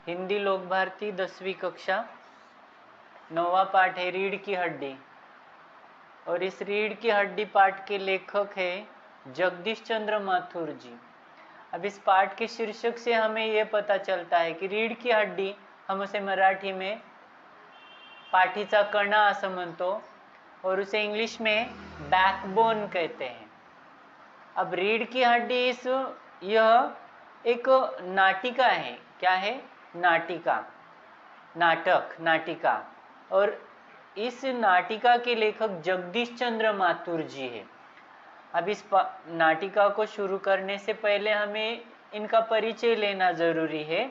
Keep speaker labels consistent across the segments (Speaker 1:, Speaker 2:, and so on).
Speaker 1: हिंदी लोक भारती 10वीं कक्षा 9वां पाठ है रीढ़ की हड्डी। और इस रीढ़ की हड्डी पाठ के लेखक है जगदीश चंद्र माथुर जी। अब इस पाठ के शीर्षक से हमें यह पता चलता है कि रीढ़ की हड्डी हम उसे मराठी में पाठीचा कणा असं म्हणतो और उसे इंग्लिश में बैकबोन कहते हैं। अब रीढ़ की हड्डी यह एक नाटिका है। क्या है? नाटिका, नाटक, नाटिका। और इस नाटिका के लेखक जगदीश चंद्र माथुर जी है। अब इस नाटिका को शुरू करने से पहले हमें इनका परिचय लेना जरूरी है।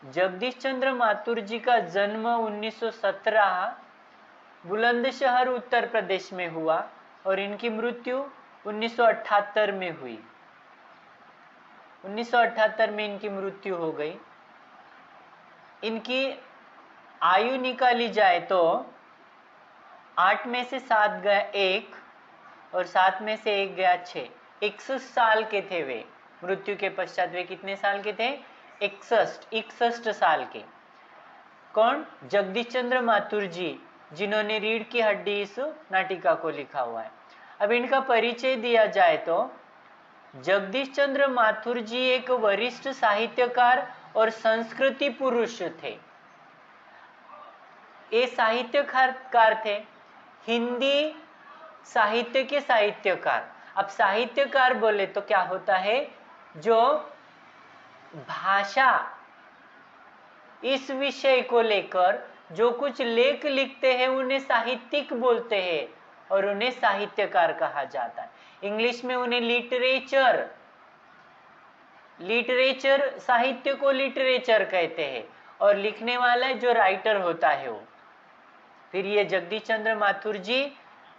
Speaker 1: जगदीश चंद्र माथुर जी का जन्म 1917 बुलंदशहर उत्तर प्रदेश में हुआ और इनकी मृत्यु 1978 में हुई। 1978 में इनकी मृत्यु हो गई। इनकी आयु निकाली जाए तो 8 में से 7 गया 1 और 7 में से 1 गया 6। 61 साल के थे वे। मृत्यु के पश्चात वे कितने साल के थे? 61 साल के। कौन? जगदीश चंद्र माथुर जी, जिन्होंने रीढ़ की हड्डी इस नाटिका को लिखा हुआ है। अब इनका परिचय दिया जाए तो जगदीश चंद्र माथुर जी एक वरिष्ठ साहित्यकार और संस्कृति पुरुष थे। ये साहित्यकार थे, हिंदी साहित्य के साहित्यकार। अब साहित्यकार बोले तो क्या होता है? जो भाषा, इस विषय को लेकर जो कुछ लेख लिखते हैं उन्हें साहित्यिक बोलते हैं और उन्हें साहित्यकार कहा जाता है। इंग्लिश में उन्हें लिटरेचर, साहित्य को लिटरेचर कहते हैं और लिखने वाला जो राइटर होता है वो। फिर ये जगदीश चंद्र माथुर जी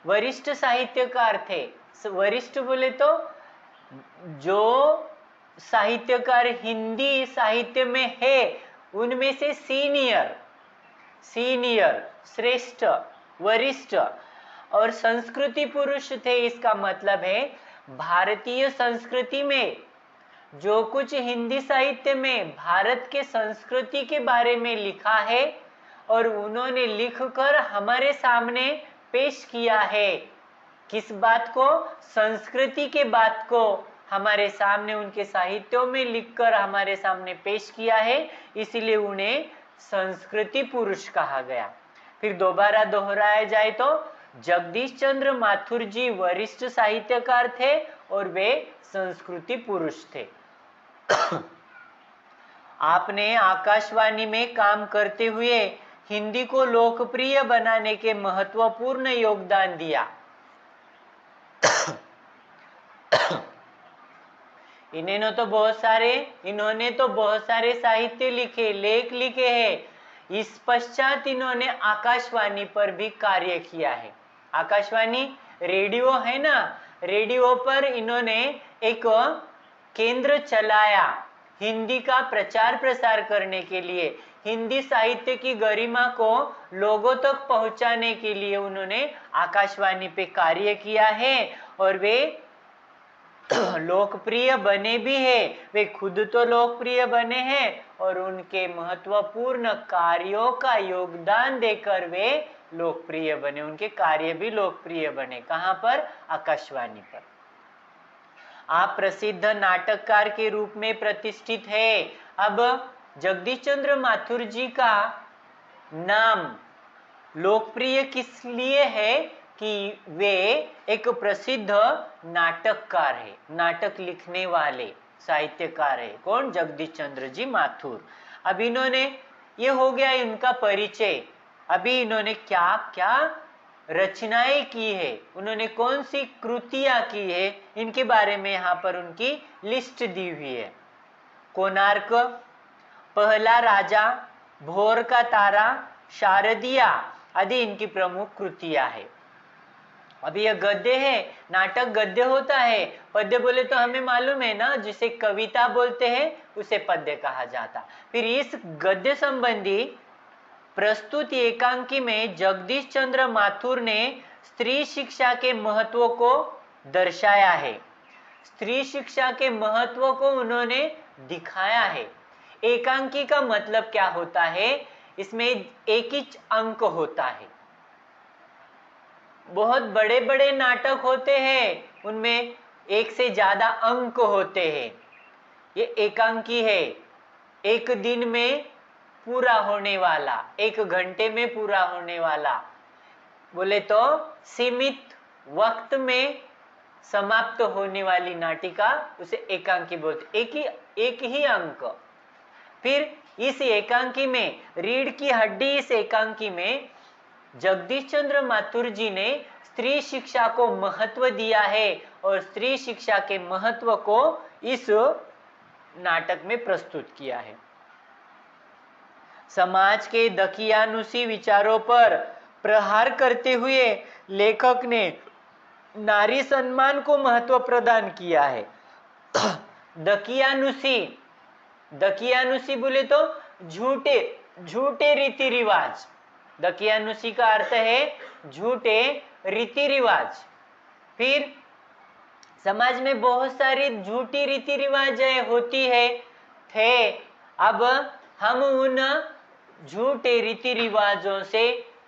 Speaker 1: वरिष्ठ साहित्यकार थे। वरिष्ठ बोले तो जो साहित्यकार हिंदी साहित्य में है उनमें से सीनियर, श्रेष्ठ, वरिष्ठ। और संस्कृति पुरुष थे, इसका मतलब है भारतीय संस्कृति में जो कुछ हिंदी साहित्य में भारत के संस्कृति के बारे में लिखा है और उन्होंने लिखकर हमारे सामने पेश किया है। किस बात को? संस्कृति के बात को हमारे सामने उनके साहित्यों में लिखकर हमारे सामने पेश किया है, इसलिए उन्हें संस्कृति पुरुष कहा गया। फिर दोबारा दोहराया जाए तो जगदीश चंद्र माथुर जी वरिष्ठ साहित्यकार थे और वे संस्कृति पुरुष थे। आपने आकाशवाणी में काम करते हुए हिंदी को लोकप्रिय बनाने के महत्वपूर्ण योगदान दिया। इन्होंने तो बहुत सारे साहित्य लिखे, लेख लिखे हैं। इस पश्चात इन्होंने आकाशवाणी पर भी कार्य किया है। आकाशवाणी रेडियो है ना, रेडियो पर इन्होंने एक केंद्र चलाया हिंदी का प्रचार प्रसार करने के लिए। हिंदी साहित्य की गरिमा को लोगों तक पहुंचाने के लिए उन्होंने आकाशवाणी पे कार्य किया है और वे लोकप्रिय बने भी है। वे खुद तो लोकप्रिय बने हैं और उनके महत्वपूर्ण कार्यों का योगदान देकर वे लोकप्रिय बने। उनके कार्य भी लोकप्रिय बने। कहां पर? आकाशवाणी पर। आप प्रसिद्ध नाटककार के रूप में प्रतिष्ठित है। अब जगदीश चंद्र माथुर जी का नाम लोकप्रिय किस लिए है कि वे एक प्रसिद्ध नाटककार है, नाटक लिखने वाले साहित्यकार है। कौन? जगदीश चंद्र जी माथुर। अब इन्होंने, ये हो गया इनका परिचय। अभी इन्होंने क्या क्या रचनाएं की है, उन्होंने कौन सी कृतियां की है, इनके बारे में यहाँ पर उनकी लिस्ट दी हुई है। कोणार्क, पहला राजा, भोर का तारा, शारदिया आदि इनकी प्रमुख कृतियां है। अभी यह गद्य है, नाटक गद्य होता है। पद्य बोले तो हमें मालूम है ना, जिसे कविता बोलते हैं उसे पद्य कहा जाता। फिर इस गद्य संबंधी प्रस्तुत एकांकी में जगदीश चंद्र माथुर ने स्त्री शिक्षा के महत्व को दर्शाया है। स्त्री शिक्षा के महत्व को उन्होंने दिखाया है। एकांकी का मतलब क्या होता है? इसमें एक ही अंक होता है। बहुत बड़े बड़े नाटक होते हैं, उनमें एक से ज्यादा अंक होते हैं। ये एकांकी है, एक दिन में पूरा होने वाला, एक घंटे में पूरा होने वाला, बोले तो सीमित वक्त में समाप्त होने वाली नाटिका, उसे एकांकी बोलते। एक ही अंक। फिर इस एकांकी में, रीढ़ की हड्डी इस एकांकी में जगदीश चंद्र माथुर जी ने स्त्री शिक्षा को महत्व दिया है और स्त्री शिक्षा के महत्व को इस नाटक में प्रस्तुत किया है। समाज के दकियानुसी विचारों पर प्रहार करते हुए लेखक ने नारी सम्मान को महत्व प्रदान किया है। दकियानुसी, दकियानुसी बोले तो झूठे झूठे रीति रिवाज। दकियानुसी का अर्थ है झूठे रीति रिवाज। फिर समाज में बहुत सारी झूठी रीति रिवाज होती है थे। अब हम उन झूठे रीति रिवाजों से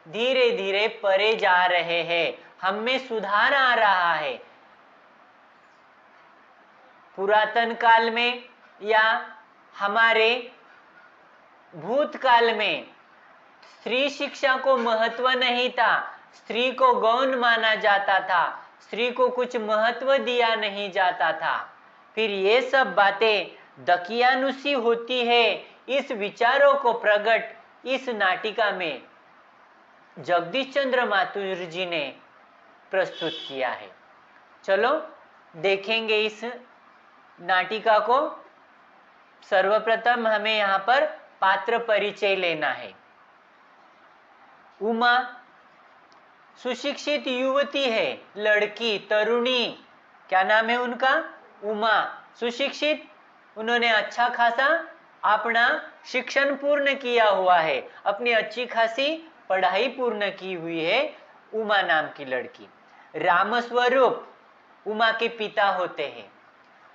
Speaker 1: धीरे धीरे परे जा रहे हैं, हम में सुधार आ रहा है। पुरातन काल में या हमारे भूतकाल में स्त्री शिक्षा को महत्व नहीं था, स्त्री को गौण माना जाता था, स्त्री को कुछ महत्व दिया नहीं जाता था। फिर ये सब बातें दकियानुसी होती है। इस विचारों को प्रकट इस नाटिका में जगदीश चंद्र माथुर जी ने प्रस्तुत किया है। चलो देखेंगे इस नाटिका को। सर्वप्रथम हमें यहाँ पर पात्र परिचय लेना है। उमा सुशिक्षित युवती है, लड़की, तरुणी। क्या नाम है उनका? उमा। सुशिक्षित, उन्होंने अच्छा खासा अपना शिक्षण पूर्ण किया हुआ है, अपनी अच्छी खासी पढ़ाई पूर्ण की हुई है, उमा नाम की लड़की। रामस्वरूप, उमा के पिता होते हैं।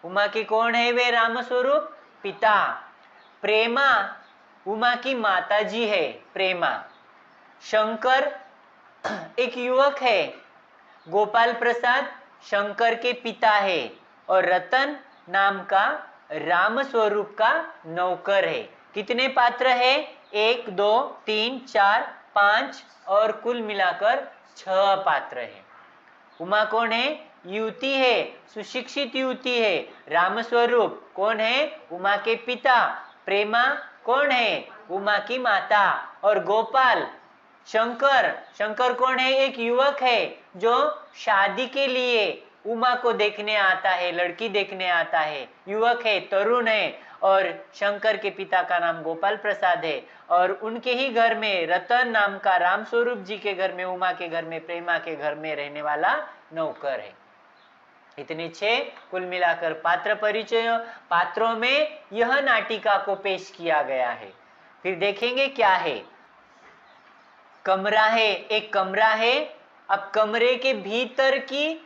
Speaker 1: उमा के कौन है वे? रामस्वरूप पिता। प्रेमा, उमा की माता जी है, प्रेमा। शंकर एक युवक है, गोपाल प्रसाद शंकर के पिता है। और रतन नाम का रामस्वरूप का नौकर है। कितने पात्र है? 1 2 3 4 5 और कुल मिलाकर 6 पात्र है। उमा कौन है? युवती है, सुशिक्षित युवती है। रामस्वरूप कौन है? उमा के पिता। प्रेमा कौन है? उमा की माता। और गोपाल शंकर, शंकर कौन है? एक युवक है जो शादी के लिए उमा को देखने आता है, लड़की देखने आता है, युवक है, तरुण है। और शंकर के पिता का नाम गोपाल प्रसाद है। और उनके ही घर में रतन नाम का रामस्वरूप जी के घर में, उमा के घर में, प्रेमा के घर में रहने वाला नौकर है। इतने 6 कुल मिलाकर पात्र परिचय। पात्रों में यह नाटिका को पेश किया गया है। फिर देखेंगे क्या है। कमरा है, एक कमरा है। अब कमरे के भीतर की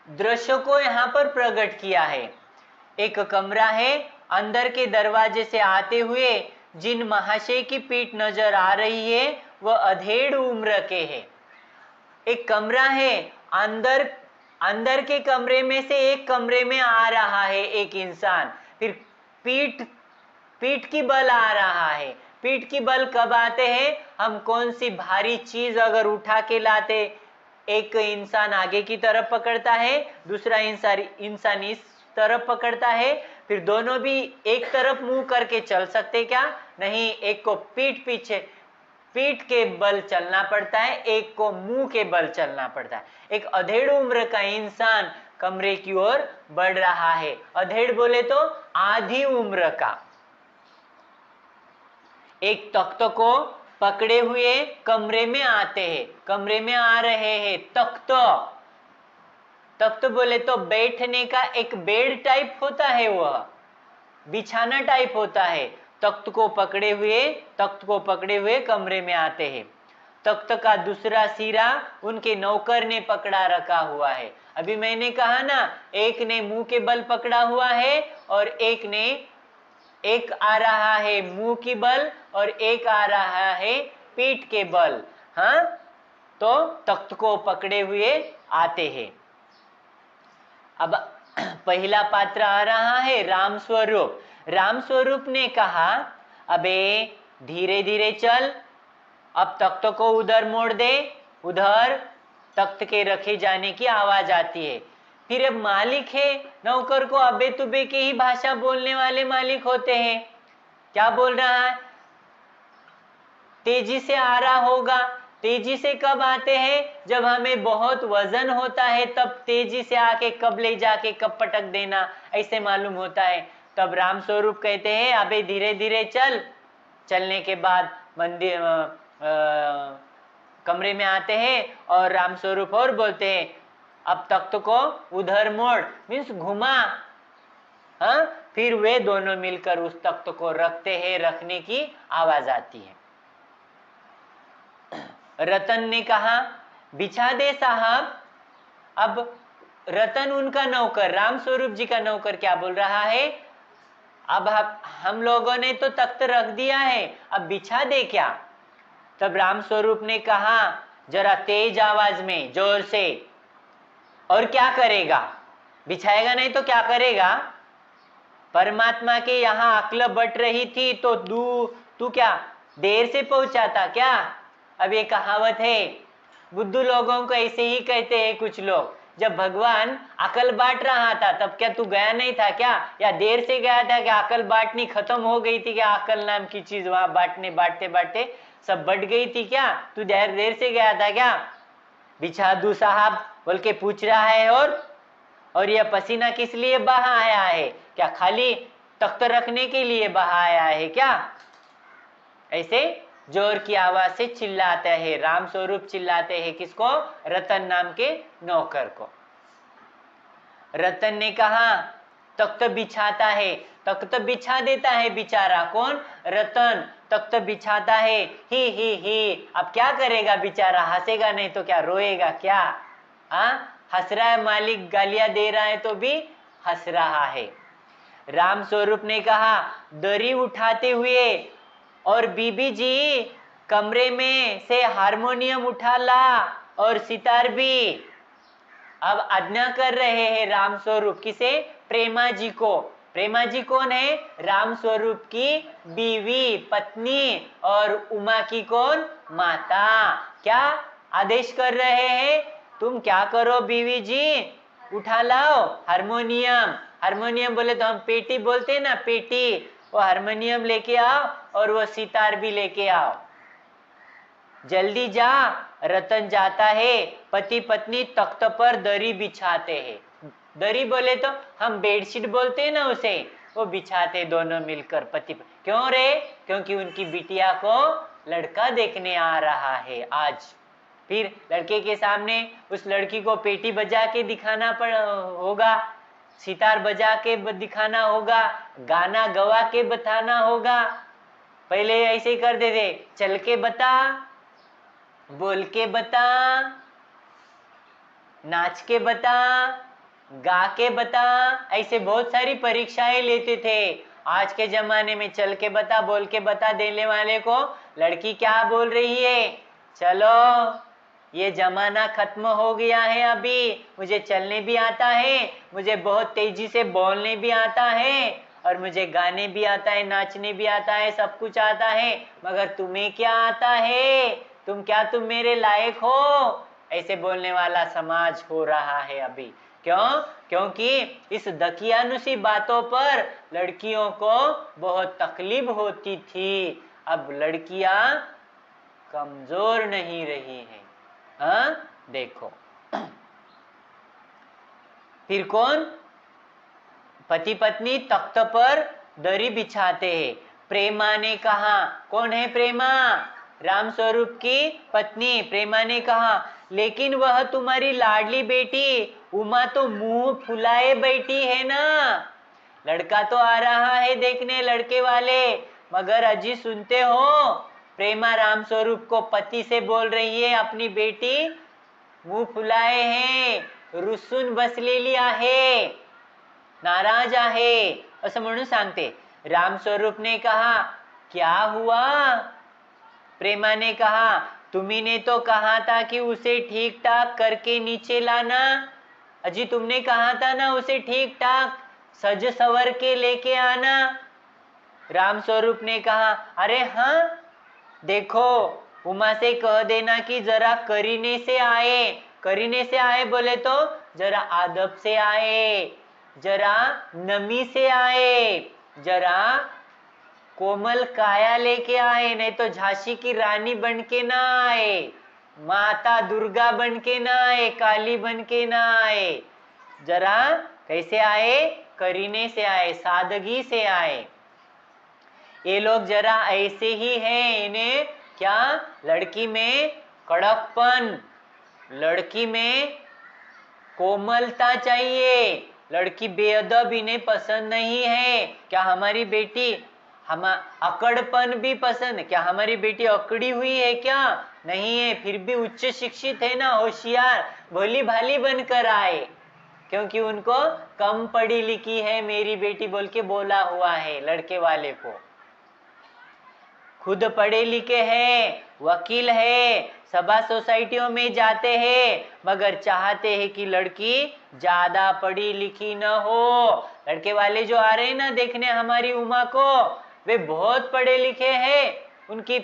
Speaker 1: दृश्य को यहाँ पर प्रकट किया है। एक कमरा है, अंदर के दरवाजे से आते हुए जिन महाशय की पीठ नजर आ रही है वह अधेड़ उम्र के है। एक कमरा है, अंदर के कमरे में से एक कमरे में आ रहा है एक इंसान। फिर पीठ की बल आ रहा है। पीठ की बल कब आते हैं? हम कौन सी भारी चीज अगर उठा के लाते, एक इंसान आगे की तरफ पकड़ता है, दूसरा इंसान इस तरफ पकड़ता है, फिर दोनों भी एक तरफ मुंह करके चल सकते क्या? नहीं, एक को पीठ के बल चलना पड़ता है, एक को मुंह के बल चलना पड़ता है। एक अधेड़ उम्र का इंसान कमरे की ओर बढ़ रहा है। अधेड़ बोले तो आधी उम्र का। एक तख्त को पकड़े हुए कमरे में आते हैं, कमरे में आ रहे हैं। तख्त बोले तो बैठने का एक बेड टाइप होता है, वह बिछाना टाइप होता है। तख्त को पकड़े हुए कमरे में आते हैं। तख्त का दूसरा सिरा उनके नौकर ने पकड़ा रखा हुआ है। अभी मैंने कहा ना, एक ने मुंह के बल पकड़ा हुआ है और एक ने एक आ रहा है मुंह की बल और एक आ रहा है पीठ के बल। हाँ, तो तख्त को पकड़े हुए आते हैं। अब पहला पात्र आ रहा है राम स्वरूप। राम स्वरूप ने कहा, अबे धीरे धीरे चल, अब तख्त को उधर मोड़ दे। उधर तख्त के रखे जाने की आवाज आती है। फिर अब मालिक है, नौकर को अबे तुबे के ही भाषा बोलने वाले मालिक होते हैं। क्या बोल रहा है? तेजी से आ रहा होगा। तेजी से कब आते हैं? जब हमें बहुत वजन होता है, तब तेजी से आके कब ले जाके कब पटक देना, ऐसे मालूम होता है। तब राम स्वरूप कहते हैं, अबे धीरे धीरे चल। चलने के बाद मंदिर कमरे में आते हैं और राम स्वरूप और बोलते हैं, अब तख्त को उधर मोड़, मीन्स घुमा। हाँ, फिर वे दोनों मिलकर उस तख्त को रखते हैं, रखने की आवाज आती है। रतन ने कहा, बिछा दे साहब। अब रतन उनका नौकर, राम स्वरूप जी का नौकर क्या बोल रहा है? अब हम लोगों ने तो तख्त रख दिया है, अब बिछा दे क्या? तब राम स्वरूप ने कहा जरा तेज आवाज में, जोर से, और क्या करेगा? बिछाएगा नहीं तो क्या करेगा? परमात्मा के यहाँ अक्ल बट रही थी तो तू क्या देर से पहुंचाता क्या? अब ये कहावत है, बुद्धू लोगों को ऐसे ही कहते हैं कुछ लोग। जब भगवान अकल बांट रहा था तब क्या तू गया नहीं था क्या? या देर से गया था क्या? अकल बांटनी खत्म हो गई थी क्या? अकल नाम की चीज वहां बांटने बांटते बांटते सब बट गई थी क्या? तू देर से गया था क्या? बिछा दू साहब बोल के पूछ रहा है। और यह पसीना किस लिए बहा आया है? क्या खाली तख्त रखने के लिए बहा आया है क्या? ऐसे जोर की आवाज से चिल्लाते हैं। राम स्वरूप चिल्लाते हैं किसको? रतन नाम के नौकर को। रतन ने कहा, तख्त बिछाता है। तख्त बिछा देता है बेचारा। कौन? रतन तख्त बिछाता है। ही अब क्या करेगा बेचारा? हंसेगा नहीं तो क्या रोएगा क्या? हंस रहा है, मालिक गालियां दे रहा है तो भी हंस रहा है। राम स्वरूप ने कहा, दरी उठाते हुए, और बीबी जी कमरे में से हारमोनियम उठा ला और सितार भी। अब आज्ञा कर रहे हैं राम स्वरूप। किसे? प्रेमा जी को। प्रेमा जी कौन है? राम स्वरूप की बीवी, पत्नी, और उमा की कौन? माता। क्या आदेश कर रहे हैं? तुम क्या करो बीवी जी? उठा लाओ हारमोनियम। हारमोनियम बोले तो हम पेटी बोलते हैं ना, पेटी। वो हारमोनियम लेके आओ और वो सितार भी लेके आओ। जल्दी जा। रतन जाता है। पति पत्नी तख्त पर दरी बिछाते हैं। दरी बोले तो हम बेडशीट बोलते हैं ना उसे, वो बिछाते दोनों मिलकर पति। क्यों रे? क्योंकि उनकी बिटिया को लड़का देखने आ रहा है आज। फिर लड़के के सामने उस लड़की को पेटी बजा के दिखाना होगा, सितार बजा के दिखाना होगा, गाना गवा के बताना होगा। पहले ऐसे ही कर देते, चल के बता, बोल के बता, नाच के बता, गा के बता, ऐसे बहुत सारी परीक्षाएं लेते थे। आज के जमाने में चल के बता, बोल के बता देने वाले को लड़की क्या बोल रही है? चलो, ये जमाना खत्म हो गया है। अभी मुझे चलने भी आता है, मुझे बहुत तेजी से बोलने भी आता है, और मुझे गाने भी आता है, नाचने भी आता है, सब कुछ आता है। मगर तुम्हें क्या आता है? तुम मेरे लायक हो? ऐसे बोलने वाला समाज हो रहा है अभी। क्यों? क्योंकि इस दकियानुसी बातों पर लड़कियों को बहुत तकलीफ होती थी। अब लड़कियां कमजोर नहीं रही हैं। देखो, फिर कौन? पति पत्नी तख्त पर दरी बिछाते हैं। प्रेमा ने कहा, कौन है प्रेमा? राम स्वरूप की पत्नी। प्रेमा ने कहा, लेकिन वह तुम्हारी लाडली बेटी उमा तो मुंह फुलाए बैठी है ना। लड़का तो आ रहा है देखने, लड़के वाले, मगर अजी सुनते हो? प्रेमा राम स्वरूप को पति से बोल रही है, अपनी बेटी मुंह फुलाए हैं, रुसून बसलेली आहे, नाराज आहे, असं म्हणून सांगते. राम स्वरूप ने कहा क्या हुआ? प्रेमा ने कहा तुम्ही ने तो कहा था कि उसे ठीक ठाक करके नीचे लाना। अजी तुमने कहा था ना उसे ठीक ठाक सज सवर के लेके आना। राम स्वरूप ने कहा अरे हाँ, देखो उमा से कह देना कि जरा करीने से आए। करीने से आए बोले तो जरा आदब से आए, जरा नमी से आए, जरा कोमल काया लेके आए, नहीं तो झांसी की रानी बन के ना आए, माता दुर्गा बन के ना आए, काली बन के ना आए। जरा कैसे आए? करीने से आए, सादगी से आए। ये लोग जरा ऐसे ही हैं। इन्हें क्या लड़की में कड़कपन, लड़की में कोमलता चाहिए। लड़की बेअदब इन्हें पसंद नहीं है। क्या हमारी बेटी हम अकड़पन भी पसंद है? क्या हमारी बेटी अकड़ी हुई है? क्या नहीं है, फिर भी उच्च शिक्षित है ना, होशियार भोली भाली बनकर आए, क्योंकि उनको कम पढ़ी लिखी है मेरी बेटी बोल के बोला हुआ है लड़के वाले को। खुद पढ़े लिखे हैं, वकील है, सभा सोसाइटियों में जाते हैं, मगर चाहते हैं कि लड़की ज्यादा पढ़ी लिखी न हो। लड़के वाले जो आ रहे हैं ना देखने हमारी उमा को, वे बहुत पढ़े लिखे हैं। उनकी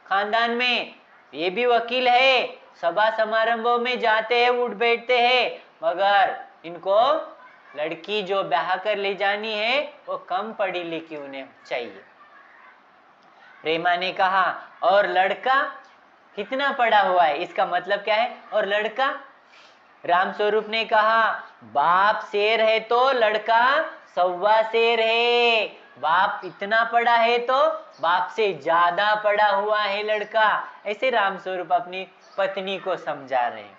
Speaker 1: खानदान में ये भी वकील है, सभा समारंभों में जाते हैं, उठ बैठते हैं, मगर इनको लड़की जो ब्याह कर ले जानी है वो कम पढ़ी लिखी उन्हें चाहिए। प्रेमा ने कहा और लड़का कितना पढ़ा हुआ है, इसका मतलब क्या है? और लड़का? राम स्वरूप ने कहा बाप शेर है तो लड़का सव्वा शेर है। बाप इतना पढ़ा है तो बाप से ज्यादा पढ़ा हुआ है लड़का। ऐसे राम स्वरूप अपनी पत्नी को समझा रहे हैं।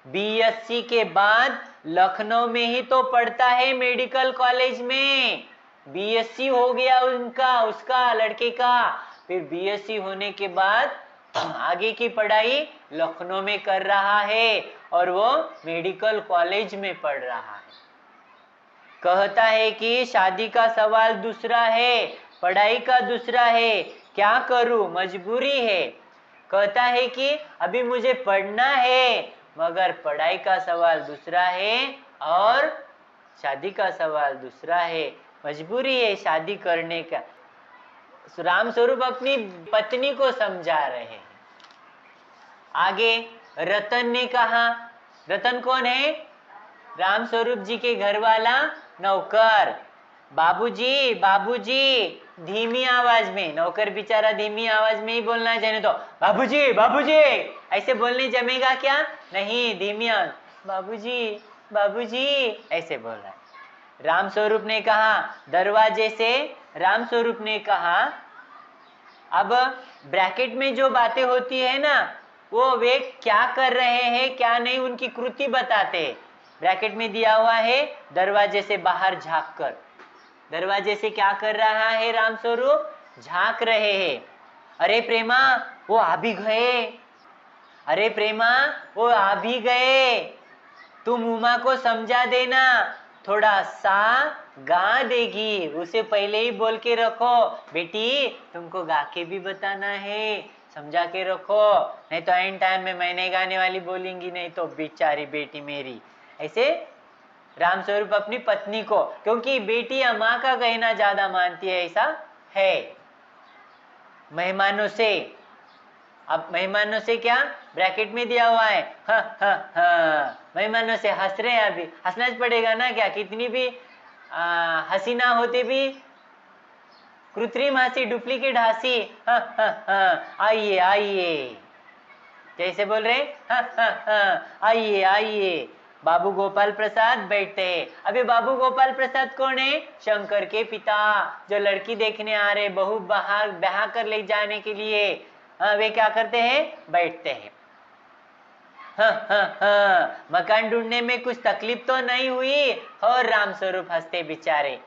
Speaker 1: बीएससी के बाद लखनऊ में ही तो पढ़ता है, मेडिकल कॉलेज में बीएससी हो गया उनका, उसका लड़के का। फिर बीएससी होने के बाद आगे की पढ़ाई लखनऊ में कर रहा है और वो मेडिकल कॉलेज में पढ़ रहा है। कहता है कि शादी का सवाल दूसरा है, पढ़ाई का दूसरा है, क्या करूं, मजबूरी है। कहता है कि अभी मुझे पढ़ना है, मगर पढ़ाई का सवाल दूसरा है और शादी का सवाल दूसरा है, मजबूरी है शादी करने का। राम स्वरूप अपनी पत्नी को समझा रहे हैं। आगे रतन ने कहा, रतन कौन है? राम स्वरूप जी के घर वाला नौकर। बाबूजी बाबूजी, धीमी आवाज में, नौकर बेचारा धीमी आवाज में ही बोलना चाहिए, तो बाबूजी बाबूजी ऐसे बोलने जमेगा क्या? नहीं, धीमी आवाज, बाबूजी बाबूजी ऐसे बोल रहा है। राम स्वरूप ने कहा दरवाजे से, राम स्वरूप ने कहा अब ब्रैकेट में जो बातें होती है ना वो वे क्या कर रहे हैं क्या नहीं उनकी कृति बताते हैं। ब्रैकेट में दिया हुआ है दरवाजे से बाहर झांक कर। दरवाजे से क्या कर रहा है राम स्वरूप? झांक रहे हैं। अरे प्रेमा वो आ भी गए, अरे प्रेमा वो आ भी गए, तुम उमा को समझा देना, थोड़ा सा गा देगी, उसे पहले ही बोल के रखो, बेटी तुमको गा के भी बताना है, समझा के रखो, नहीं तो एंड टाइम में मैं नहीं गाने वाली बोलेंगी, नहीं तो बेचारी बेटी मेरी। ऐसे राम स्वरूप अपनी पत्नी को, क्योंकि बेटियां माँ का कहना ज्यादा मानती है, ऐसा है। मेहमानों से, अब मेहमानों से क्या ब्रैकेट में दिया हुआ है, मेहमानों से हंस रहे हैं, अभी हंसना पड़ेगा ना, क्या कितनी भी हंसी ना होते भी कृत्रिम हंसी, डुप्लीकेट हंसी, आइए आइए, कैसे बोल रहे आइए आइए। बाबू गोपाल प्रसाद बैठते हैं। अभी बाबू गोपाल प्रसाद कौन है? शंकर के पिता, जो लड़की देखने आ रहे, बहू बाहर ब्याह कर ले जाने के लिए, वे क्या करते हैं? बैठते हैं। मकान ढूंढने में कुछ तकलीफ तो नहीं हुई? और राम स्वरूप हंसते बिचारे,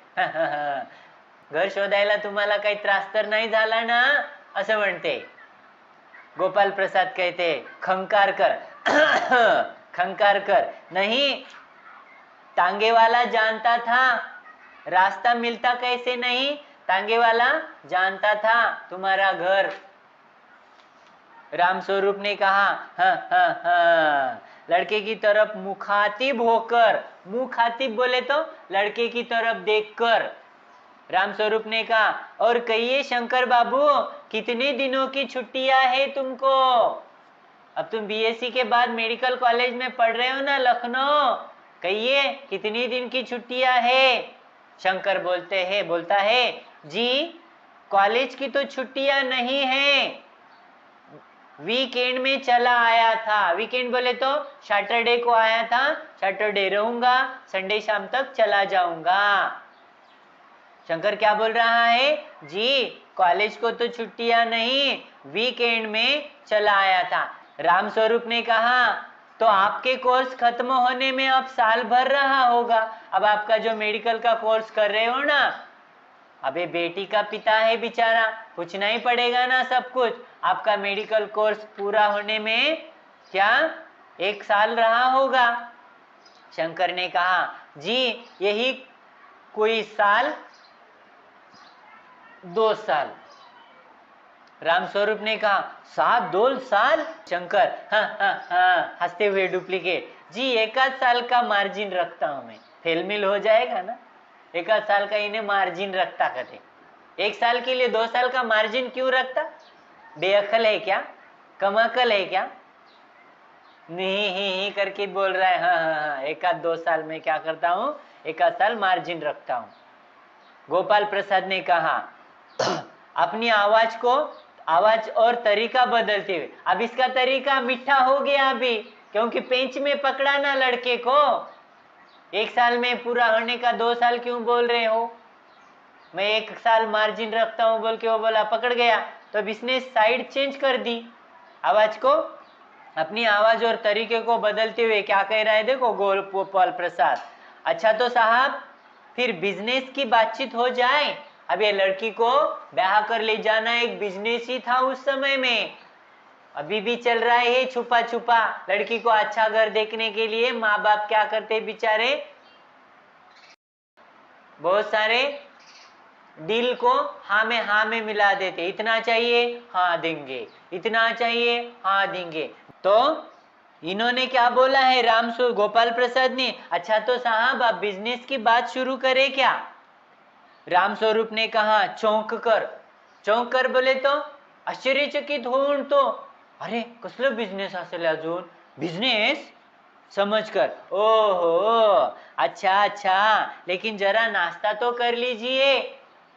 Speaker 1: घर शोधायला तुम्हाला काही त्रास तर नाही झाला ना, असं म्हणते। गोपाल प्रसाद कहते खंकार कर, खंकार कर। नहीं, टांगे वाला जानता था रास्ता मिलता कैसे नहीं, तांगे वाला जानता था तुम्हारा घर। राम स्वरूप ने कहा हाँ हाँ हाँ, लड़के की तरफ मुखातिब होकर, मुखातिब बोले तो लड़के की तरफ देखकर राम स्वरूप ने कहा, और कहिए शंकर बाबू कितने दिनों की छुट्टियां है तुमको? अब तुम बीएससी के बाद मेडिकल कॉलेज में पढ़ रहे हो ना लखनऊ, कहिए कितनी दिन की छुट्टियां है? शंकर बोलता है जी कॉलेज की तो छुट्टियां नहीं है, वीकेंड में चला आया था। वीकेंड बोले तो सैटरडे को आया था, सैटरडे रहूंगा, संडे शाम तक चला जाऊंगा। शंकर क्या बोल रहा है जी कॉलेज को तो छुट्टियां नहीं, वीकेंड में चला आया था। राम स्वरूप ने कहा तो आपके कोर्स खत्म होने में अब साल भर रहा होगा, अब आपका जो मेडिकल का कोर्स कर रहे हो ना, अबे बेटी का पिता है बेचारा, पूछना ही पड़ेगा ना सब कुछ। आपका मेडिकल कोर्स पूरा होने में क्या 1 साल रहा होगा? शंकर ने कहा जी यही कोई साल 2 साल। राम स्वरूप ने कहा 2 साल? शंकर हाँ हाँ हाँ हंसते हुए डुप्लीकेट, जी 1 साल का मार्जिन रखता हूं मैं, फेलमिल हो जाएगा ना, 1 साल का इन्हें मार्जिन रखता कहते। 1 साल के लिए 2 साल का मार्जिन क्यों रखता? बेअकल है क्या? कम अकल है क्या? नहीं ही करके बोल रहा है हाँ हाँ हाँ 1-2 साल में क्या करता हूँ, 1 साल मार्जिन रखता हूँ। गोपाल प्रसाद ने कहा अपनी आवाज और तरीका बदलते हुए, अब इसका तरीका मीठा हो गया अभी, क्योंकि पेंच में पकड़ा ना लड़के को। 1 साल में पूरा होने का 2 साल क्यों बोल रहे हो? मैं 1 साल मार्जिन रखता हूं बोल के वो बोला, पकड़ गया, तो अब इसने साइड चेंज कर दी आवाज को, अपनी आवाज और तरीके को बदलते हुए क्या कह रहा है देखो गोपाल प्रसाद, अच्छा तो साहब फिर बिजनेस की बातचीत हो जाए। अब ये लड़की को ब्याह कर ले जाना एक बिजनेस ही था उस समय में, अभी भी चल रहा है छुपा छुपा। लड़की को अच्छा घर देखने के लिए माँ बाप क्या करते बेचारे, बहुत सारे डील को हाँ में मिला देते, इतना चाहिए हाँ देंगे, इतना चाहिए हाँ देंगे। तो इन्होंने क्या बोला है गोपाल प्रसाद ने, अच्छा तो साहब आप बिजनेस की बात शुरू करें क्या? राम स्वरूप ने कहा चौंक कर बोले तो आश्चर्यचकित होऊन तो, अरे कसलं बिझनेस असेल अजून, बिझनेस समझकर, ओहो अच्छा लेकिन जरा नाश्ता तो कर लीजिए,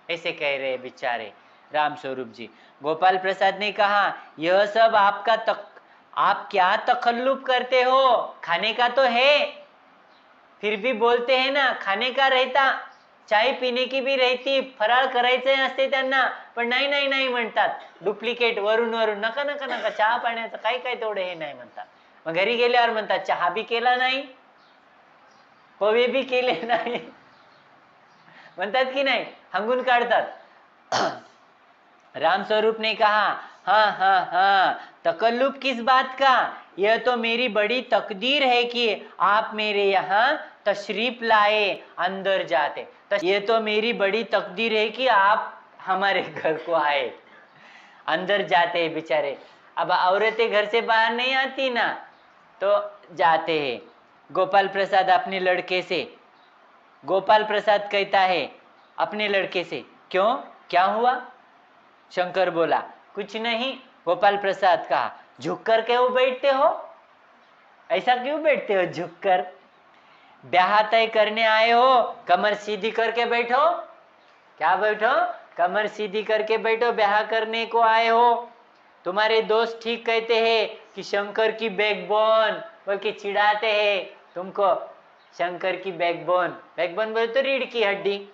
Speaker 1: ऐसे कह रहे बेचारे राम स्वरूप जी। गोपाल प्रसाद ने कहा यह सब आप क्या तखल्लुफ करते हो, खाने का तो है, फिर भी बोलते हैं ना खाने का रहता, चाय पिणे की भी रहती, फराळ करायचे असते त्यांना, पण नाही म्हणतात, डुप्लिकेट वरून नका चहा पाण्याचं काय तेवढे हे नाही म्हणतात। मग घरी गेल्यावर म्हणतात चहा भी केला नाही, पोहे भी केले नाही, म्हणतात की नाही, हंगून काढतात। राम स्वरूप ने कहा हाँ तकल्लुफ किस बात का, यह तो मेरी बड़ी तकदीर है कि आप मेरे यहाँ तशरीफ लाए, अंदर जाते, ये तो मेरी बड़ी तकदीर है कि आप हमारे घर को आए, अंदर जाते हैं बेचारे। अब औरतें घर से बाहर नहीं आती ना, तो जाते हैं। गोपाल प्रसाद अपने लड़के से, गोपाल प्रसाद कहता है अपने लड़के से, क्यों क्या हुआ? शंकर बोला कुछ नहीं। गोपाल प्रसाद कहा झुक कर क्यों बैठते हो, ऐसा क्यों बैठते हो झुक कर, ब्याह तय करने आए हो, कमर सीधी करके बैठो। क्या बैठो? कमर सीधी करके बैठो, ब्याह करने को आए हो। तुम्हारे दोस्त ठीक कहते हैं कि शंकर की बैकबोन बोल के चिढ़ाते हैं तुमको, शंकर की बैकबोन बोले तो रीढ़ की हड्डी।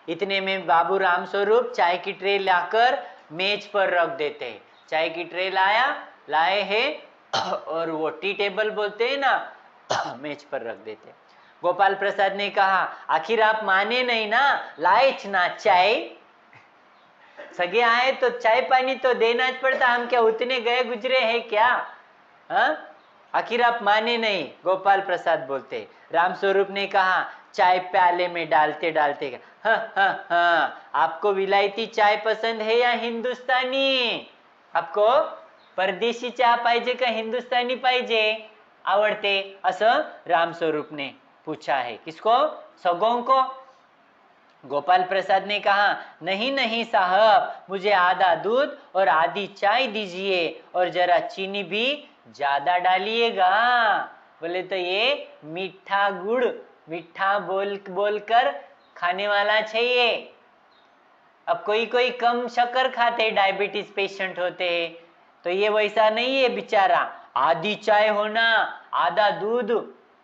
Speaker 1: इतने में बाबू राम स्वरूप चाय की ट्रे लाकर मेज पर रख देते हैं, चाय की ट्रे लाए हैं और वो टी टेबल बोलते हैं ना मेज पर रख देते। गोपाल प्रसाद ने कहा आखिर आप माने नहीं ना, लाए ना चाय, सगे आए तो चाय पानी तो देना ज पड़ता, हम क्या उतने गए गुजरे हैं क्या? हाँ आखिर आप माने नहीं, गोपाल प्रसाद बोलते। राम स्वरूप ने कहा चाय प्याले में डालते डालते हाँ हाँ हाँ, आपको विलायती चाय पसंद है या हिंदुस्तानी? आपको परदेशी चहा पाहिजे का हिंदुस्तानी पाहिजे आवडते? असं रामस्वरूपने पूछा है। किसको? सगों को। गोपाल प्रसाद ने कहा नहीं नहीं साहब, मुझे आधा दूध और आधी चाय दीजिए और जरा चीनी भी ज्यादा डालिएगा। बोले तो ये मीठा गुड़, मीठा बोल बोलकर खाने वाला चाहिए। अब कोई कोई कम शक्कर खाते, डायबिटीज पेशेंट होते हैं, तो ये वैसा नहीं है बिचारा। आधी चाय होना, आधा दूध,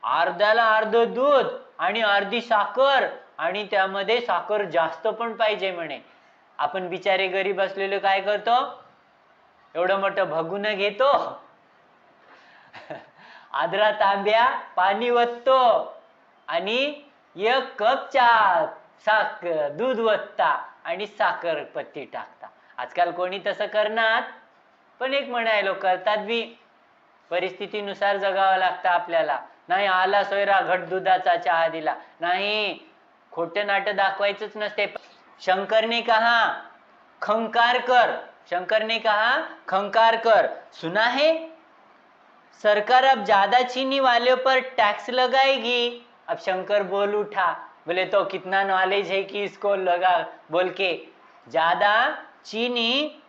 Speaker 1: अर्ध्याला अर्ध दूध आणि अर्धी साखर, आणि त्यामध्ये साखर जास्त पण पाहिजे म्हणे। आपण बिचारे गरीब असलेले काय करतो? एवढं मोठं भगुन घेतो, आदरा तांब्या पाणी वततो आणि एक कप चहा दूध वतता आणि साखर पत्ती टाकता। आजकाल कोणी तसं करणार, पण एक म्हणायलो करतात बी। परिस्थितीनुसार जगावं लागतं आपल्याला। नाही आला सोयरा घट दुधाचा चहा दिला, नाही, खोटे नाटक दाखवायचंच नसते। शंकर ने कहा खंकार कर, शंकर ने कहा खंकार कर, सुना है सरकार अब ज्यादा चीनी वालों पर टैक्स लगाएगी। अब शंकर बोल उठा, बोले तो कितना नॉलेज है कि इसको लगा बोल के, ज्यादा चीनी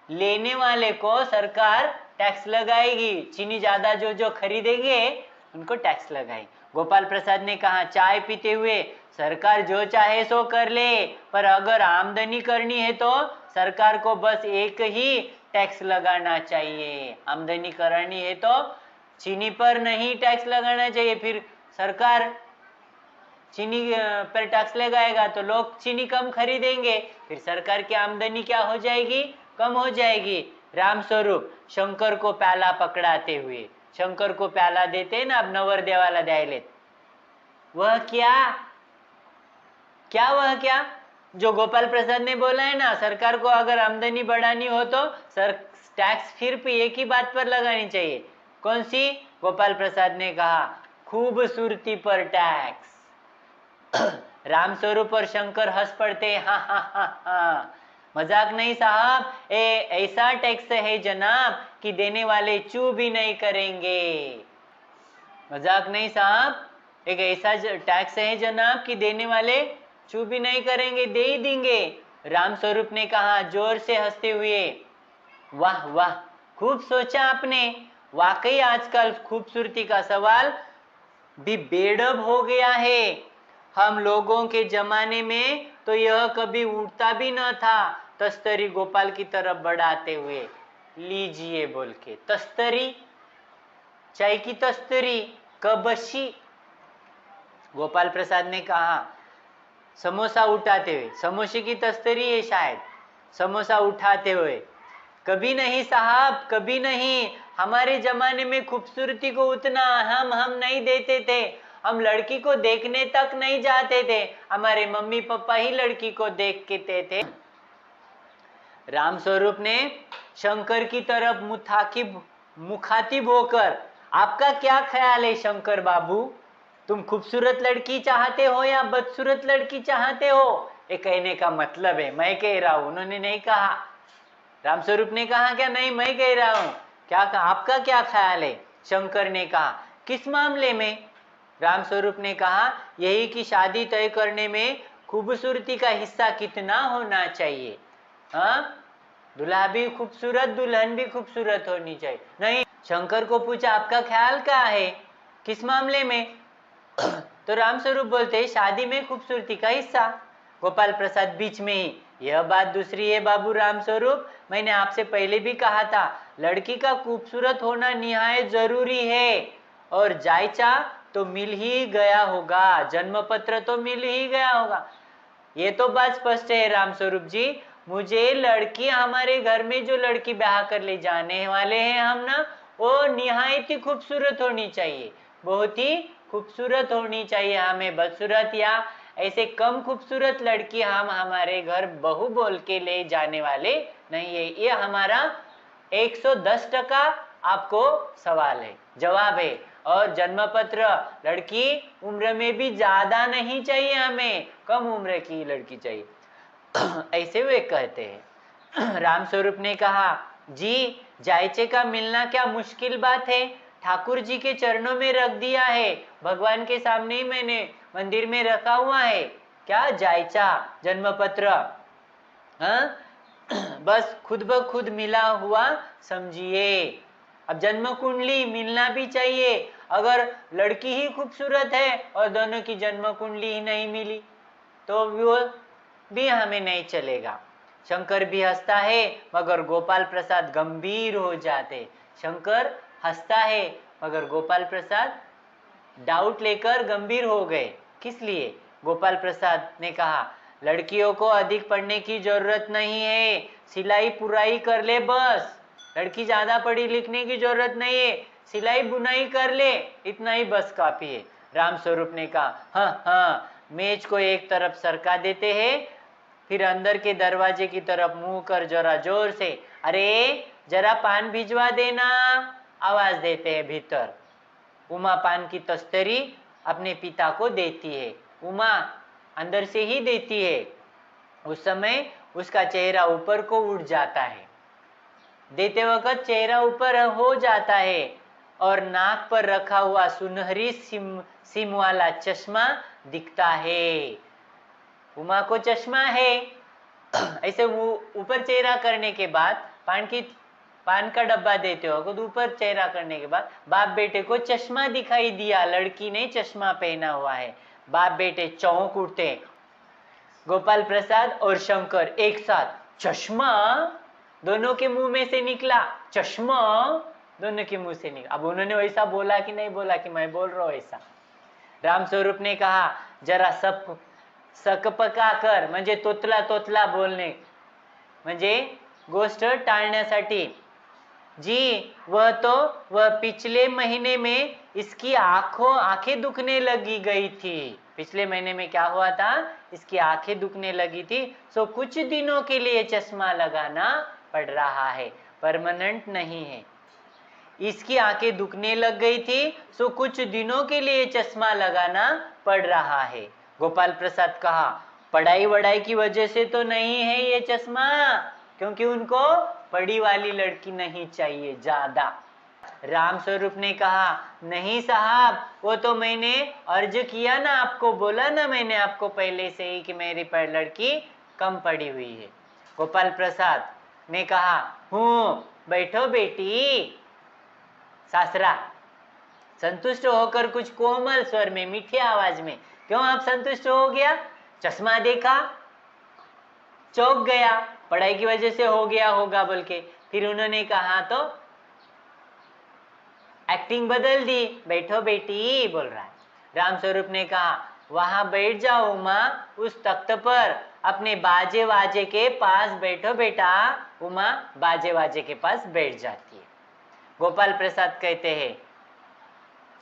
Speaker 1: लेने वाले को सरकार टैक्स लगाएगी, चीनी ज्यादा जो जो खरीदेंगे उनको टैक्स लगाएगी। गोपाल प्रसाद ने कहा चाय पीते हुए सरकार जो चाहे सो कर ले, पर अगर आमदनी करनी है तो सरकार को बस एक ही टैक्स लगाना चाहिए। आमदनी करनी है तो चीनी पर नहीं टैक्स लगाना चाहिए, फिर सरकार चीनी पर टैक्स लगाएगा तो लोग चीनी कम खरीदेंगे, फिर सरकार की आमदनी क्या हो जाएगी? कम हो जाएगी। रामस्वरूप शंकर को प्याला पकड़ाते हुए, शंकर को प्याला देते ना अब नवरदेवाला द्यायले, वह क्या क्या वह क्या जो गोपाल प्रसाद ने बोला है ना, सरकार को अगर आमदनी बढ़ानी हो तो सर टैक्स फिर एक ही बात पर लगानी चाहिए। कौन सी? गोपाल प्रसाद ने कहा खूबसूरती पर टैक्स। रामस्वरूप और शंकर हंस पड़ते, हाँ हाँ हाँ हाँ, मजाक नहीं साहब, ऐसा टैक्स है जनाब कि देने वाले चू भी नहीं करेंगे। मजाक नहीं साहब, एक ऐसा टैक्स है जनाब कि देने वाले चू भी नहीं करेंगे, दे ही देंगे। रामस्वरूप ने कहा जोर से हंसते हुए, वाह वाह, खूब सोचा आपने, वाकई आजकल खूबसूरती का सवाल भी बेडब हो गया है। हम लोगों के जमाने में तो यह कभी उठता भी न था। तस्तरी गोपाल की तरफ बढ़ाते हुए, लीजिए बोल के। तस्तरी, चाय की तस्तरी, कबशी। गोपाल प्रसाद ने कहा समोसा उठाते हुए, समोसे की तस्तरी है शायद, समोसा उठाते हुए, कभी नहीं साहब, कभी नहीं। हमारे जमाने में खूबसूरती को उतना हम नहीं देते थे, हम लड़की को देखने तक नहीं जाते थे, हमारे मम्मी पापा ही लड़की को देखते थे। रामस्वरूप ने शंकर की तरफ मुखातिब होकर, आपका क्या ख्याल है शंकर बाबू, तुम खूबसूरत लड़की चाहते हो या बदसूरत लड़की चाहते हो? ये कहने का मतलब है, मैं कह रहा हूं, उन्होंने नहीं कहा। रामस्वरूप ने कहा क्या? नहीं, मैं कह रहा हूं। क्या कहा? आपका क्या ख्याल है? शंकर ने कहा किस मामले में? रामस्वरूप ने कहा यही कि शादी तय करने में खूबसूरती का हिस्सा कितना होना चाहिए। हाँ, दूल्हा भी खूबसूरत, दुल्हन भी खूबसूरत होनी चाहिए। नहीं, शंकर को पूछा आपका ख्याल क्या है, किस मामले में? तो रामस्वरूप बोलते शादी में खूबसूरती का हिस्सा। गोपाल प्रसाद बीच में ही, यह बात दूसरी है बाबू रामस्वरूप, मैंने आपसे पहले भी कहा था, लड़की का खूबसूरत होना निहायत जरूरी है, और जायचा तो मिल ही गया होगा, जन्म पत्र तो मिल ही गया होगा। ये तो बात स्पष्ट है रामस्वरूप जी, मुझे लड़की, हमारे घर में जो लड़की ब्याह कर ले जाने वाले हैं हम ना, वो निहायत ही खूबसूरत होनी चाहिए, बहुत ही खूबसूरत होनी चाहिए। हमें बदसूरत या ऐसे कम खूबसूरत लड़की हम हमारे घर बहू बोल के ले जाने वाले नहीं है। ये हमारा 110% आपको सवाल है, जवाब है। और जन्म पत्र, लड़की उम्र में भी ज्यादा नहीं चाहिए, हमें कम उम्र की लड़की चाहिए, ऐसे वे कहते हैं। राम स्वरूप ने कहा, जी जायचे का मिलना क्या मुश्किल बात है, ठाकुर जी के चरणों में रख दिया है, भगवान के सामने ही मैंने मंदिर में रखा हुआ है, क्या जायचा जन्म पत्र, हाँ? बस खुद ब खुद मिला हुआ समझिए। अब जन्म कुंडली मिलना भी चाहिए, अगर लड़की ही खूबसूरत है और दोनों की जन्म कुंडली ही नहीं मिली तो वो भी हमें नहीं चलेगा। शंकर भी हंसता है मगर गोपाल प्रसाद गंभीर हो जाते। शंकर हंसता है मगर गोपाल प्रसाद डाउट लेकर गंभीर हो गए। किस लिए? गोपाल प्रसाद ने कहा, लड़कियों को अधिक पढ़ने की जरूरत नहीं है, सिलाई पुराई कर ले बस, लड़की ज्यादा पढ़ी लिखने की जरूरत नहीं है, सिलाई बुनाई कर ले, इतना ही बस काफी है। राम स्वरूप ने कहा, हाँ हाँ, मेज को एक तरफ सरका देते हैं, फिर अंदर के दरवाजे की तरफ मुंह कर जरा जोर से, अरे जरा पान भिजवा देना, आवाज देते हैं भीतर। उमा पान की तस्तरी अपने पिता को देती है, उमा अंदर से ही देती है। उस समय उसका चेहरा ऊपर को उठ जाता है, देते वक्त चेहरा ऊपर हो जाता है और नाक पर रखा हुआ सुनहरी सिम वाला चश्मा दिखता है। उमा को चश्मा है। ऐसे ऊपर चेहरा करने के बाद पान का डब्बा देते हो तो ऊपर चेहरा करने के बाद बाप बेटे को चश्मा दिखाई दिया, लड़की ने चश्मा पहना हुआ है। बाप बेटे चौंक उठते। गोपाल प्रसाद और शंकर एक साथ, चश्मा, दोनों के मुंह में से निकला, चश्मा दोनों के मुंह से निकला। अब उन्होंने वैसा बोला कि नहीं बोला कि मैं बोल रहा हूं ऐसा? राम स्वरूप ने कहा, जरा सब सकपका कर, म्हणजे तोतला तोतला बोलणे, म्हणजे गोष्ट टाळण्यासाठी। जी वह पिछले महीने में इसकी आंखें दुखने लगी गई थी। पिछले महीने में क्या हुआ था? इसकी आंखें दुखने लगी थी, सो कुछ दिनों के लिए चश्मा लगाना पड़ रहा है, परमानेंट नहीं है। इसकी आंखें दुखने लग गई थी, सो कुछ दिनों के लिए चश्मा लगाना पड़ रहा है। गोपाल प्रसाद कहा, पढ़ाई वढ़ाई की वजह से तो नहीं है ये चश्मा, क्योंकि उनको पढ़ी वाली लड़की नहीं चाहिए ज्यादा। राम स्वरूप ने कहा, नहीं साहब, वो तो मैंने अर्ज किया ना, आपको बोला ना मैंने आपको पहले से ही कि मेरी लड़की कम पढ़ी हुई है। गोपाल प्रसाद ने कहा, हूँ, बैठो बेटी। सासरा संतुष्ट होकर कुछ कोमल स्वर में, मीठी आवाज में, क्यों आप संतुष्ट हो गया? चश्मा देखा, चौंक गया, पढ़ाई की वजह से हो गया होगा बोल के। फिर उन्होंने कहा तो एक्टिंग बदल दी, बैठो बेटी बोल रहा है। राम स्वरूप ने कहा, वहां बैठ जाओ उमा, उस तख्त पर अपने बाजे वाजे के पास बैठो बेटा। उमा बाजे वाजे के पास बैठ जाती है। गोपाल प्रसाद कहते हैं,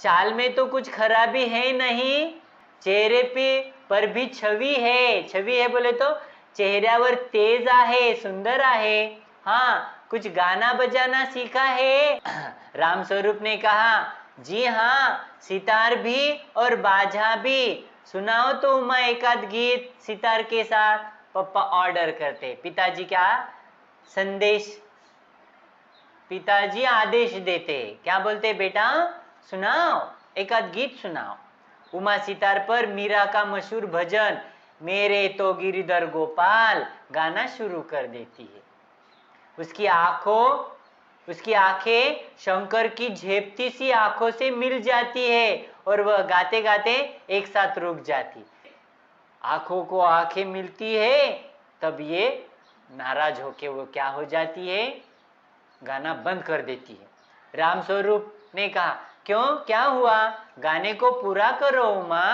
Speaker 1: चाल में तो कुछ खराबी है नहीं, चेहरे पे पर भी छवि है। छवि है बोले तो चेहऱ्यावर तेज आहे, सुंदर आहे। हाँ, कुछ गाना बजाना सीखा है? राम स्वरूप ने कहा, जी हाँ, सितार भी और बाजा भी। सुनाओ तो उमा एकाध गीत सितार के साथ। पप्पा ऑर्डर करते, पिताजी क्या संदेश, पिताजी आदेश देते, क्या बोलते, बेटा सुनाओ, एक आध गीत सुनाओ। उमा सितार पर मीरा का मशहूर भजन मेरे तो गिरिधर गोपाल गाना शुरू कर देती है। उसकी आंखें शंकर की झेपती सी आंखों से मिल जाती है और वह गाते गाते एक साथ रुक जाती। आंखों को आंखें मिलती है, तब ये नाराज होके वो क्या हो जाती है, गाना बंद कर देती है। राम स्वरूप ने कहा, क्यों, क्या हुआ, गाने को पूरा करो उमा।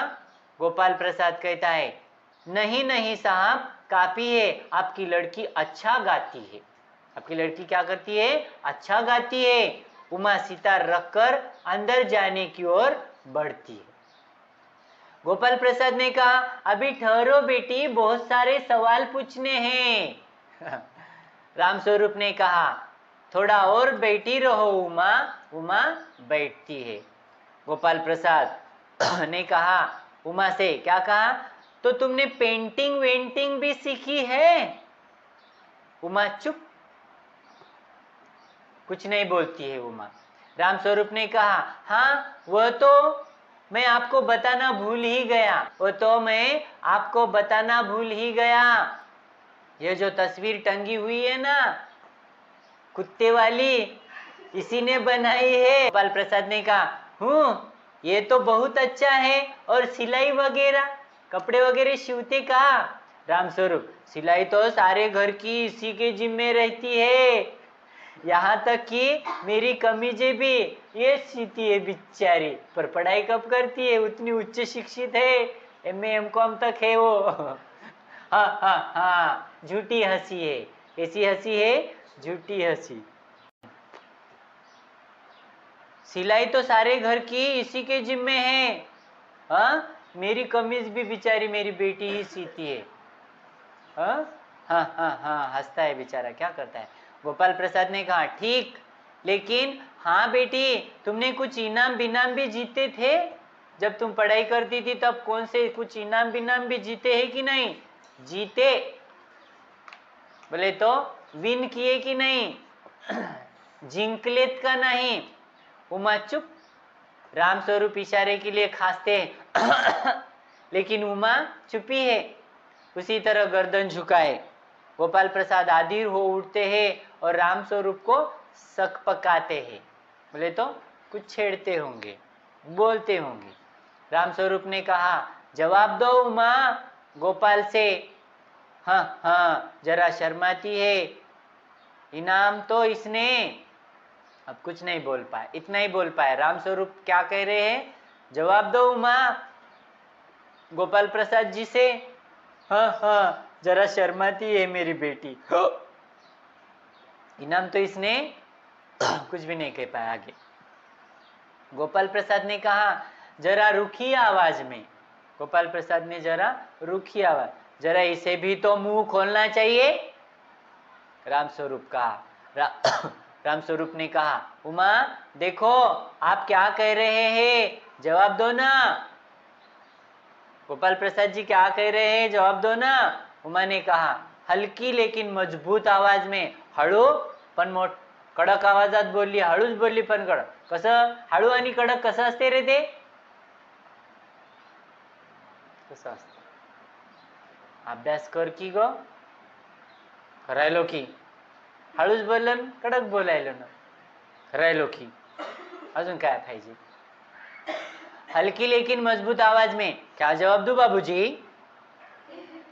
Speaker 1: गोपाल प्रसाद कहता है, नहीं नहीं साहब, काफी है, आपकी लड़की अच्छा गाती है। आपकी लड़की क्या करती है? अच्छा गाती है। उमा सितार रखकर अंदर जाने की ओर बढ़ती है। गोपाल प्रसाद ने कहा, अभी ठहरो बेटी, बहुत सारे सवाल पूछने हैं। राम स्वरूप ने कहा, थोड़ा और बैठी रहो उमा। उमा बैठती है। गोपाल प्रसाद ने कहा उमा से, क्या कहा, तो तुमने पेंटिंग वेंटिंग भी सीखी है? उमा चुप, कुछ नहीं बोलती है उमा। रामस्वरूप ने कहा, हाँ वह तो मैं आपको बताना भूल ही गया, वो तो मैं आपको बताना भूल ही गया। ये जो तस्वीर टंगी हुई है ना कुत्ते वाली, इसी ने बनाई है। गोपाल प्रसाद ने कहा, ये तो बहुत अच्छा है, और सिलाई वगैरह कपड़े वगैरह सिलते कहा? रामस्वरूप, सिलाई तो सारे घर की इसी के जिम्मे रहती है, यहाँ तक कि मेरी कमीजें भी ये सीती है बेचारी, पर पढ़ाई कब करती है, उतनी उच्च शिक्षित है, एमए एमकॉम तक है वो। हाँ हाँ हाँ, झूठी हंसी है। कैसी हंसी है? झूठी हंसी। सिलाई तो सारे घर की इसी के जिम्मे है। हाँ, मेरी कमीज भी बेचारी मेरी बेटी ही सीती है। हाँ हाँ हाँ हाँ, हंसता है बेचारा, क्या करता है। गोपाल प्रसाद ने कहा, ठीक, लेकिन हाँ बेटी, तुमने कुछ इनाम बिनाम भी जीते थे जब तुम पढ़ाई करती थी, तब कौन से कुछ इनाम बिनाम भी जीते हैं कि नहीं? जीते? बोले तो विन किए कि नहीं? जिंकलेत का नहीं। उमा चुप। रामस्वरूप इशारे के लिए खांसते लेकिन उमा चुपी है, उसी तरह गर्दन झुकाए। गोपाल प्रसाद आधीर हो उठते हैं और रामस्वरूप को सक पकाते हैं। बोले तो कुछ छेड़ते होंगे, बोलते होंगे। रामस्वरूप ने कहा, जवाब दो उमा गोपाल से। हाँ हाँ, जरा शर्माती है, इनाम तो इसने। अब कुछ नहीं बोल पाए, इतना ही बोल पाए। रामस्वरूप क्या कह रहे हैं? जवाब दो उमा गोपाल प्रसाद जी से। हाँ हाँ, जरा शर्माती है मेरी बेटी। इनाम तो इसने। कुछ भी नहीं कह पाया आगे। गोपाल प्रसाद ने कहा, जरा रुखी आवाज में। गोपाल प्रसाद ने जरा रुखी आवाज, जरा इसे भी तो मुंह खोलना चाहिए। रामस्वरूप कहा, रामस्वरूप ने कहा, उमा देखो आप क्या कह रहे हैं, जवाब दो ना। गोपाल प्रसाद जी क्या कह रहे हैं, जवाब दो ना। उमा ने कहा हल्की लेकिन मजबूत आवाज में, हळू पण मोठ कडक आवाजात बोलली, हळूच बोलली पण कडक. कसं हळू आणि कडक कसं असते रे ते? कसं असतं? अभ्यास कर की ग, करायलो की. हळूच बोललं कडक बोलायलो ना, करायलो की. अजून काय पाहिजे? हल्की लेकिन मजबूत आवाज में, क्या जवाब दूं बाबूजी?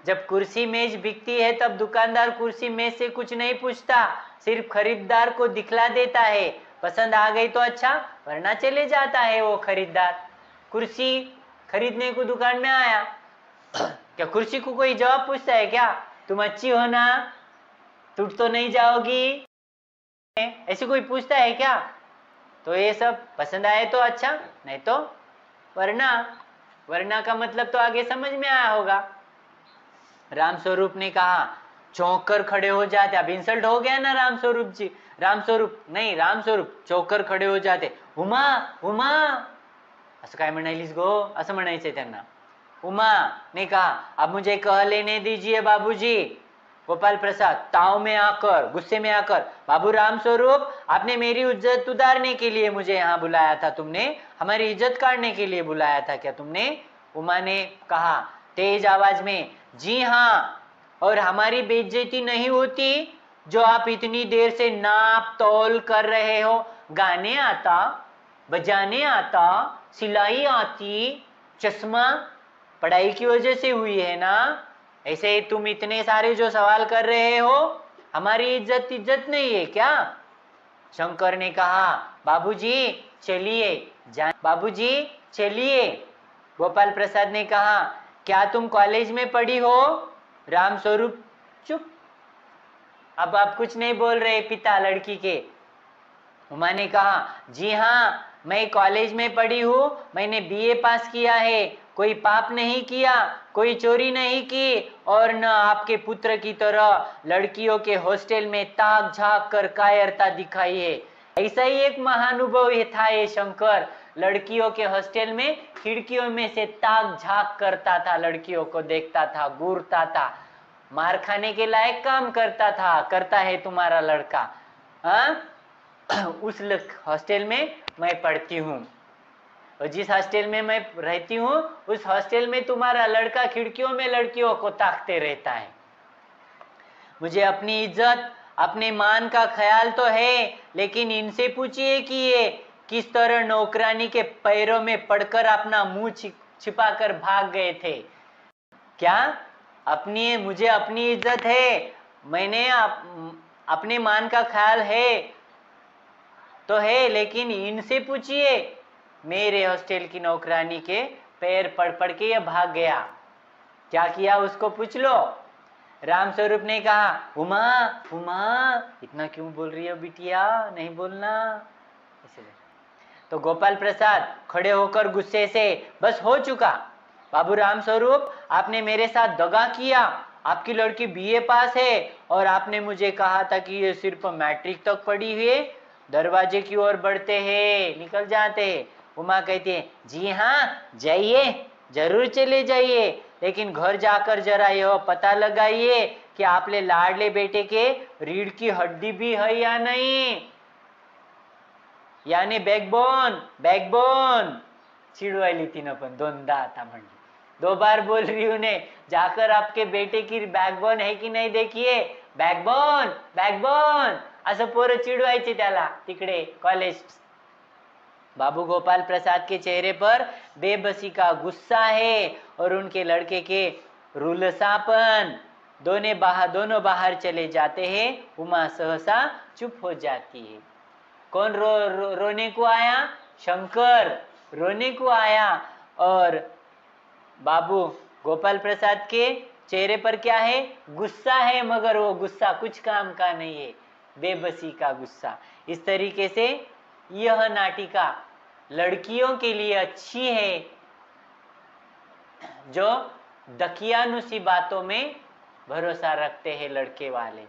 Speaker 1: जब कुर्सी मेज बिकती है तब दुकानदार कुर्सी मेज से कुछ नहीं पूछता, सिर्फ खरीदार को दिखला देता है। पसंद आ गई तो अच्छा, वरना चले जाता है वो खरीदार। कुर्सी खरीदने को दुकान में आया, क्या कुर्सी को कोई जवाब पूछता है क्या? तुम अच्छी हो ना, टूट तो नहीं जाओगी, ऐसे कोई पूछता है क्या? तो ये सब पसंद आए तो अच्छा, नहीं तो वरना। वरना का मतलब तो आगे समझ में आया होगा। रामस्वरूप ने कहा, चौंक कर खड़े हो जाते। अब इंसल्ट हो गया ना रामस्वरूप जी, रामस्वरूप चौंकर खड़े हो जाते. उमा उमा असं काय म्हणालीस गो, असं म्हणायचंय त्यांना. उमा ने कहा, अब मुझे कह लेने दीजिए बाबूजी. गोपाल प्रसाद ताव में आकर, गुस्से में आकर, बाबू रामस्वरूप, आपने मेरी इज्जत उतारने के लिए मुझे यहाँ बुलाया था, तुमने हमारी इज्जत काटने के लिए बुलाया था क्या तुमने? उमा ने कहा तेज आवाज में, जी हाँ, और हमारी बेइज्जती नहीं होती जो आप इतनी देर से नाप तोल कर रहे हो? गाने आता, बजाने आता, सिलाई आती, चश्मा पढ़ाई की वजह से हुई है ना? ऐसे ही तुम इतने सारे जो सवाल कर रहे हो, हमारी इज्जत नहीं है क्या? शंकर ने कहा, बाबूजी चलिए, बाबूजी चलिए. गोपाल प्रसाद ने कहा, क्या तुम कॉलेज में पढ़ी हो? रामस्वरूप चुप. अब आप कुछ नहीं बोल रहे पिता लड़की के. उमा ने कहा, जी हाँ, मैं कॉलेज में पढ़ी हूँ, मैंने बीए पास किया है, कोई पाप नहीं किया, कोई चोरी नहीं की, और न आपके पुत्र की तरह लड़कियों के हॉस्टल में ताक झांक कर कायरता दिखाई है. ऐसा ही एक महानुभव था ये शंकर, लड़कियों के हॉस्टल में खिड़कियों में से ताक झांक करता था, लड़कियों को देखता था, घूरता था, मार खाने के लायक काम करता है तुम्हारा लड़का। हाँ, उस हॉस्टल में मैं पढ़ती हूँ और जिस हॉस्टल में मैं रहती हूँ उस हॉस्टल में तुम्हारा लड़का खिड़कियों में लड़कियों को ताकते रहता है। मुझे अपनी इज्जत, अपने मान का ख्याल तो है, लेकिन इनसे पूछिए कि ये किस तरह नौकरानी के पैरों में पड़कर अपना मुंह छिपाकर भाग गए थे। क्या मुझे अपनी इज्जत है, मैंने अपने मान का ख्याल है तो है, लेकिन इनसे पूछिए, मेरे हॉस्टल की नौकरानी के पैर पड़ पड़ के ये भाग गया, क्या किया उसको पूछ लो। राम स्वरूप ने कहा, उमा उमा इतना क्यों बोल रही हो बिटिया, नहीं बोलना। इसलिए तो गोपाल प्रसाद खड़े होकर गुस्से से, बस हो चुका बाबू राम स्वरूप, आपने मेरे साथ दगा किया। आपकी लड़की बीए पास है और आपने मुझे कहा था कि ये सिर्फ मैट्रिक तक पढ़ी हुई है। दरवाजे की ओर बढ़ते हैं, निकल जाते हैं। उमा कहती है, जी हाँ जाइए, जरूर चले जाइए, लेकिन घर जाकर जरा यह पता लगाइए कि आपने लाडले बेटे के रीढ़ की हड्डी भी है या नहीं, यानी बैकबोन। बैकबोन चिड़वाली थी ना, पण दोनदा आता म्हणली, 2 बार बोल रही उन्हें, जाकर आपके बेटे की बॅकबोन है की नहीं देखिए, बॅकबोन बॅकबोन असं पोरं चिडवायचे त्याला तिकडे कॉलेज। बाबू गोपाल प्रसाद के चेहरे पर बेबसी का गुस्सा है और उनके लड़के के रुलसापन। दोनों बाहर चले जाते हैं। उमा सहसा चुप हो जाती है। कौन रोने को आया? शंकर रोने को आया। और बाबू गोपाल प्रसाद के चेहरे पर क्या है? गुस्सा है, मगर वो गुस्सा कुछ काम का नहीं है, बेबसी का गुस्सा। इस तरीके से यह नाटिका लड़कियों के लिए अच्छी है जो दकियानुसी बातों में भरोसा रखते हैं लड़के वाले।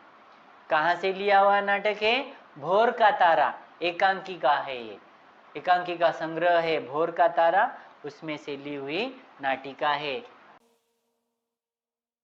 Speaker 1: कहाँ से लिया हुआ नाटक है? भोर का तारा, एकांकिका है, ये एकांकिका संग्रह है भोर का तारा, उसमें से ली हुई नाटिका है।